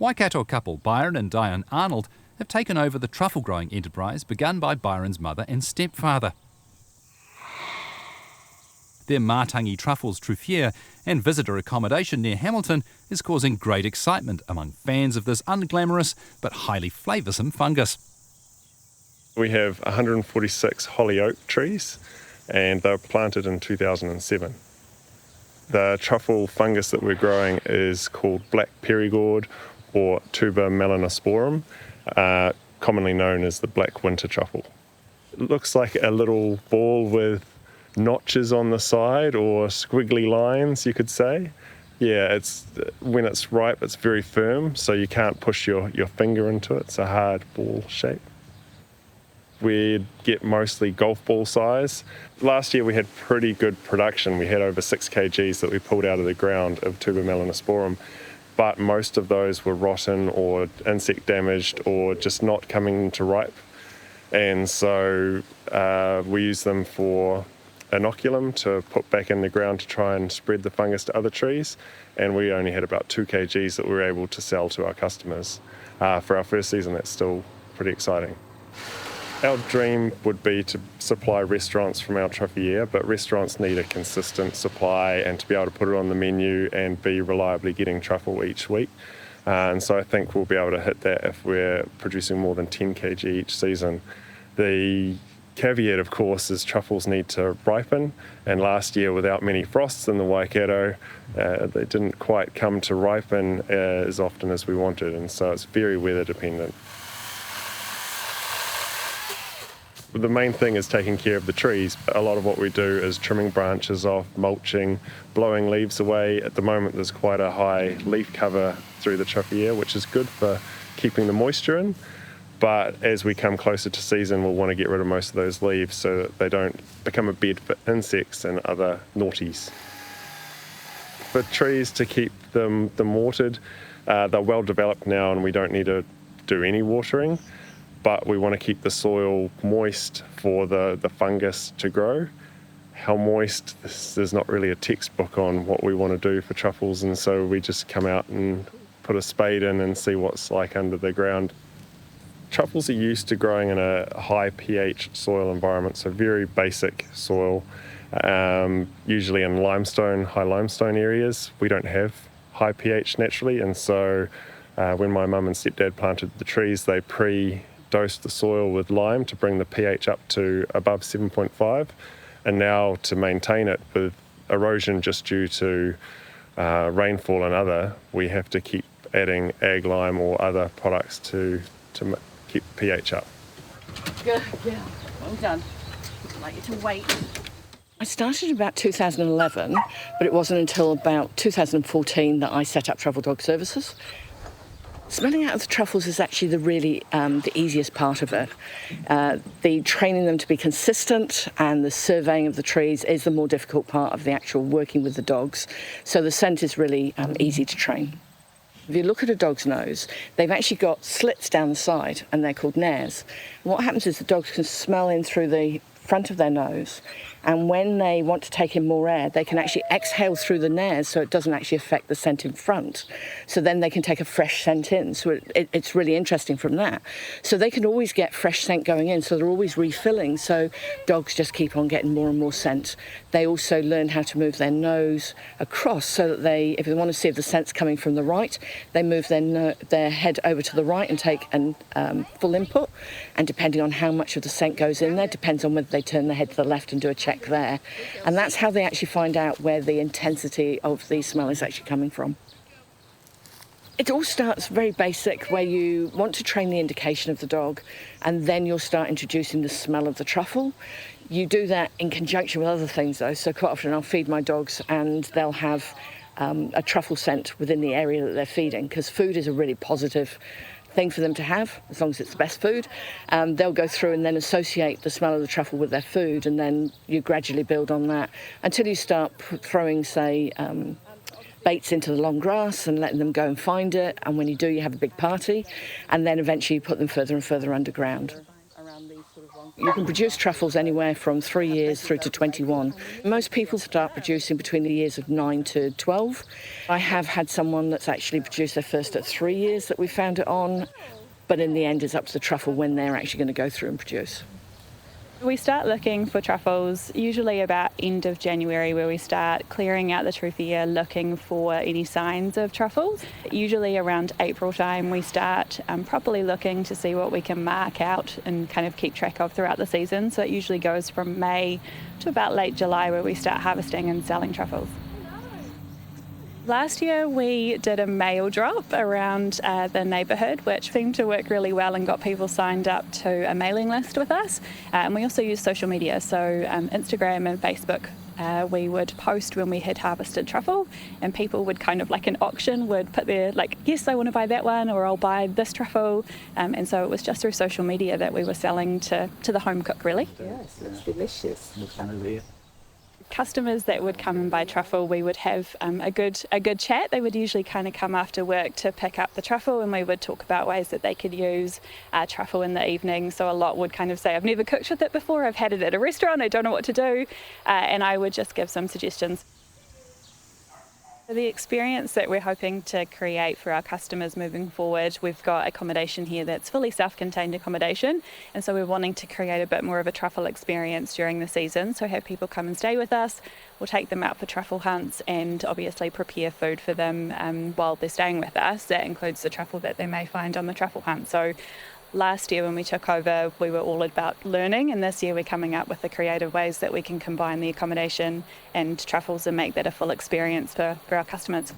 Waikato couple Byron and Diane Arnold have taken over the truffle growing enterprise begun by Byron's mother and stepfather. Their Matangi Truffles Truffier and visitor accommodation near Hamilton is causing great excitement among fans of this unglamorous but highly flavoursome fungus. We have 146 holly oak trees and they were planted in 2007. The truffle fungus that we're growing is called black perigord or Tuber melanosporum, commonly known as the black winter truffle. It looks like a little ball with notches on the side or squiggly lines, you could say. Yeah, when it's ripe, it's very firm, so you can't push your finger into it. It's a hard ball shape. We get mostly golf ball size. Last year we had pretty good production. We had over 6 kgs that we pulled out of the ground of Tuber melanosporum, but most of those were rotten or insect damaged or just not coming to ripe. And so we use them for inoculum to put back in the ground to try and spread the fungus to other trees, and we only had about 2 kgs that we were able to sell to our customers. For our first season, that's still pretty exciting. Our dream would be to supply restaurants from our Truffier, but restaurants need a consistent supply and to be able to put it on the menu and be reliably getting truffle each week. And so I think we'll be able to hit that if we're producing more than 10 kg each season. The caveat, of course, is truffles need to ripen, and last year, without many frosts in the Waikato, they didn't quite come to ripen as often as we wanted, and so it's very weather dependent. The main thing is taking care of the trees. A lot of what we do is trimming branches off, mulching, blowing leaves away. At the moment, there's quite a high leaf cover through the Truffier, which is good for keeping the moisture in. But as we come closer to season, we'll want to get rid of most of those leaves so that they don't become a bed for insects and other naughties. For trees, to keep them watered, they're well developed now and we don't need to do any watering, but we want to keep the soil moist for the fungus to grow. How moist, there's not really a textbook on what we want to do for truffles, and so we just come out and put a spade in and see what's like under the ground. Truffles are used to growing in a high pH soil environment, so very basic soil, usually in high limestone areas. We don't have high pH naturally, and so when my mum and stepdad planted the trees, they pre-dosed the soil with lime to bring the pH up to above 7.5, and now to maintain it with erosion just due to rainfall and other, we have to keep adding ag lime or other products to keep pH up. Good, yeah, well done. I'd like you to wait. I started about 2011, but it wasn't until about 2014 that I set up Truffle Dog Services. Smelling out of the truffles is actually the easiest part of it. The training them to be consistent and the surveying of the trees is the more difficult part of the actual working with the dogs. So the scent is really easy to train. If you look at a dog's nose, they've actually got slits down the side, and they're called nares. And what happens is the dogs can smell in through the front of their nose, and when they want to take in more air, they can actually exhale through the nares so it doesn't actually affect the scent in front. So then they can take a fresh scent in. So it's really interesting from that. So they can always get fresh scent going in, so they're always refilling. So dogs just keep on getting more and more scent. They also learn how to move their nose across so that if they want to see if the scent's coming from the right, they move their head over to the right and take full input. And depending on how much of the scent goes in there, depends on whether they turn their head to the left and do a check there. And that's how they actually find out where the intensity of the smell is actually coming from. It all starts very basic, where you want to train the indication of the dog, and then you'll start introducing the smell of the truffle. You do that in conjunction with other things, though. So quite often I'll feed my dogs and they'll have a truffle scent within the area that they're feeding, because food is a really positive thing for them to have, as long as it's the best food. They'll go through and then associate the smell of the truffle with their food, and then you gradually build on that until you start throwing, say, baits into the long grass and letting them go and find it. And when you do, you have a big party, and then eventually you put them further and further underground. Around these sort of You can produce truffles anywhere from 3 years through to 21. Most people start producing between the years of 9 to 12. I have had someone that's actually produced their first at 3 years that we found it on, but in the end it's up to the truffle when they're actually going to go through and produce. We start looking for truffles usually about end of January, where we start clearing out the truffier looking for any signs of truffles. Usually around April time we start properly looking to see what we can mark out and kind of keep track of throughout the season. So it usually goes from May to about late July where we start harvesting and selling truffles. Last year we did a mail drop around the neighbourhood, which seemed to work really well and got people signed up to a mailing list with us. And we also use social media, so Instagram and Facebook. We would post when we had harvested truffle, and people would kind of like an auction would put their yes, I want to buy that one, or I'll buy this truffle. And so it was just through social media that we were selling to the home cook, really. Yes, it's delicious. Customers that would come and buy truffle, we would have a good chat. They would usually kind of come after work to pick up the truffle, and we would talk about ways that they could use truffle in the evening. So a lot would kind of say, I've never cooked with it before, I've had it at a restaurant, I don't know what to do, and I would just give some suggestions. The experience that we're hoping to create for our customers moving forward, we've got accommodation here that's fully self-contained accommodation, and so we're wanting to create a bit more of a truffle experience during the season, so have people come and stay with us. We'll take them out for truffle hunts and obviously prepare food for them while they're staying with us. That includes the truffle that they may find on the truffle hunt. So last year when we took over, we were all about learning, and this year we're coming up with the creative ways that we can combine the accommodation and truffles and make that a full experience for our customers.